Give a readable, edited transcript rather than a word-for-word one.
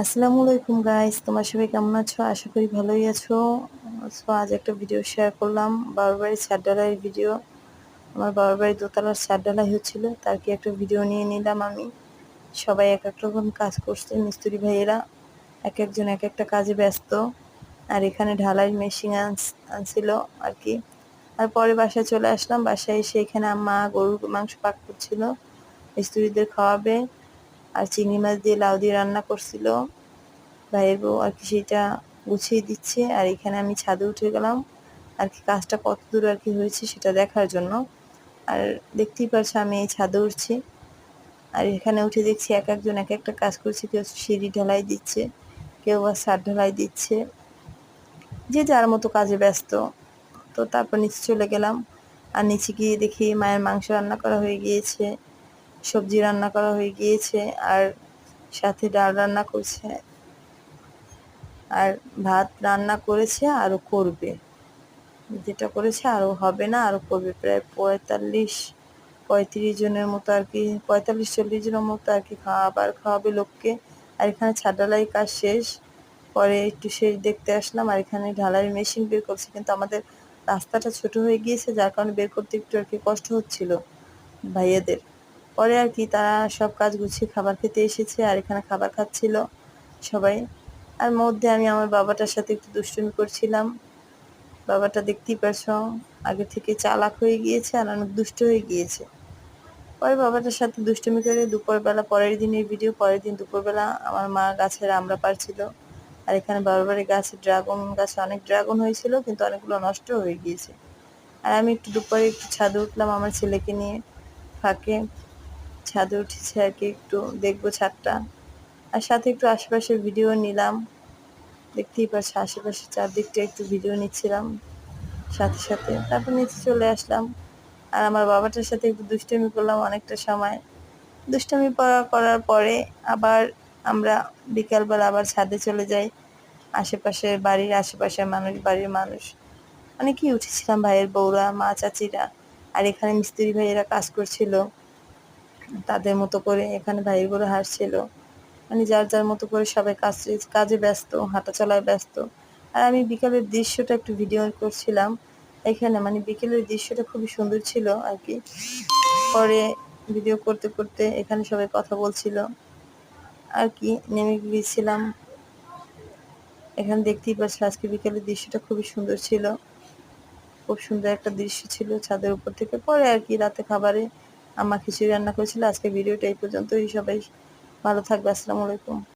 আসসালামু আলাইকুম গাইস, তোমার সবাই কেমন আছো? আশা করি ভালোই আছো। আজ একটা ভিডিও শেয়ার করলাম, বাবার বাড়ির ছাদ ঢালাইয়ের ভিডিও। আমার বাবার বাড়ির দোতলার ছাদ ঢালাই হচ্ছিল, তার কি একটা ভিডিও নিয়ে নিলাম আমি। সবাই এক এক রকম কাজ করছে, মিস্ত্রি ভাইয়েরা এক একজন এক একটা কাজে ব্যস্ত। আর এখানে ঢালাই মেশিন আনছিল আর কি। আর পরে বাসায় চলে আসলাম। বাসায় এসে এখানে আম্মা গরুর মাংস পাক করছিল, মিস্ত্রিদের খাওয়াবে। আর চিংড়ি মাছ দিয়ে লাউ দিয়ে রান্না করছিল ভাইয়ের বউ আর কি, সেটা গুছিয়ে দিচ্ছে। আর এখানে আমি ছাদে উঠে গেলাম আর কি, কাজটা কত দূর আর কি হয়েছে সেটা দেখার জন্য। আর দেখতেই পারছো আমি এই ছাদে উঠছি, আর এখানে উঠে দেখছি এক একজন এক একটা কাজ করছে। কেউ সিঁড়ি ঢালাই দিচ্ছে, কেউ বা ছাদ ঢালাই দিচ্ছে, যে যার মতো কাজে ব্যস্ত। তো তারপর নিচে চলে গেলাম। আর নিচে গিয়ে দেখি মায়ের মাংস রান্না করা হয়ে গিয়েছে, সবজি রান্না করা হয়ে গিয়েছে, আর সাথে ডাল রান্না করছে, আর ভাত রান্না করেছে আরো করবে। যেটা করেছে আরো হবে না, আরো করবে। প্রায় 35 জনের মতো আর কি, 45-40 জনের মতো আর কি খাওয়াবে লোককে। আর এখানে ছাদ ঢালাই কাজ শেষ, পরে একটু শেষ দেখতে আসলাম। আর এখানে ঢালাই মেশিন বের করছে, কিন্তু আমাদের রাস্তাটা ছোট হয়ে গিয়েছে, যার কারণে বের করতে একটু আর কি কষ্ট হচ্ছিল ভাইয়াদের। পরে আর কি তারা সব কাজ গুছিয়ে খাবার খেতে এসেছে, আর এখানে খাবার খাচ্ছিল সবাই। আর মধ্যে আমি আমার বাবাটার সাথে একটু দুষ্টুমি করছিলাম। বাবাটা দেখতেই পারছো আগে থেকে চালাক হয়ে গিয়েছে আর অনেক দুষ্ট হয়ে গিয়েছে। পরে বাবাটার সাথে দুষ্টুমি করে দুপুরবেলা, পরের দিনের ভিডিও, পরের দিন দুপুরবেলা আমার মা গাছের আমড়া পাড়ছিল। আর এখানে বাবার বাড়ির গাছে গাছে অনেক ড্রাগন হয়েছিল, কিন্তু অনেকগুলো নষ্ট হয়ে গিয়েছে। আর আমি একটু দুপুরে একটু ছাদে উঠলাম আমার ছেলেকে নিয়ে, ফাঁকে ছাদে উঠেছে আর কি, একটু দেখবো ছাদটা। আর সাথে একটু আশেপাশের ভিডিও নিলাম। দেখতেই পাচ্ছ আশেপাশে চারদিকটা একটু ভিডিও নিচ্ছিলাম সাথে সাথে। তারপর নিচে চলে আসলাম, আর আমার বাবাটার সাথে একটু দুষ্টামি করলাম অনেকটা সময়। দুষ্টামি করার পরে আবার আমরা বিকালবেলা আবার ছাদে চলে যাই। বাড়ির আশেপাশের বাড়ির মানুষ অনেকেই উঠেছিলাম, ভাইয়ের বউরা, মা, চাচিরা। আর এখানে মিস্ত্রি ভাইয়েরা কাজ করছিল তাদের মতো করে, এখানে ভাইয়ের বউরা হাসছিল। মানে যার যার মতো করে সবাই কাজে ব্যস্ত, হাঁটা চলায় ব্যস্ত। আর আমি বিকালের দৃশ্যটা একটু ভিডিও করছিলাম এখানে, মানে বিকেলের দৃশ্যটা খুবই সুন্দর ছিল আর কি। পরে ভিডিও করতে করতে এখানে সবাই কথা বলছিল আর কি, নেমে গিয়েছিলাম। এখানে দেখতেই পাচ্ছি আজকে বিকেলের দৃশ্যটা খুবই সুন্দর ছিল, খুব সুন্দর একটা দৃশ্য ছিল ছাদের উপর থেকে। পরে আর কি রাতে খাবারে আম্মা খিচুড়ি রান্না করেছিল। আজকে ভিডিওটা এই পর্যন্তই। সবাই ভালো থাকবে। আসসালামু আলাইকুম।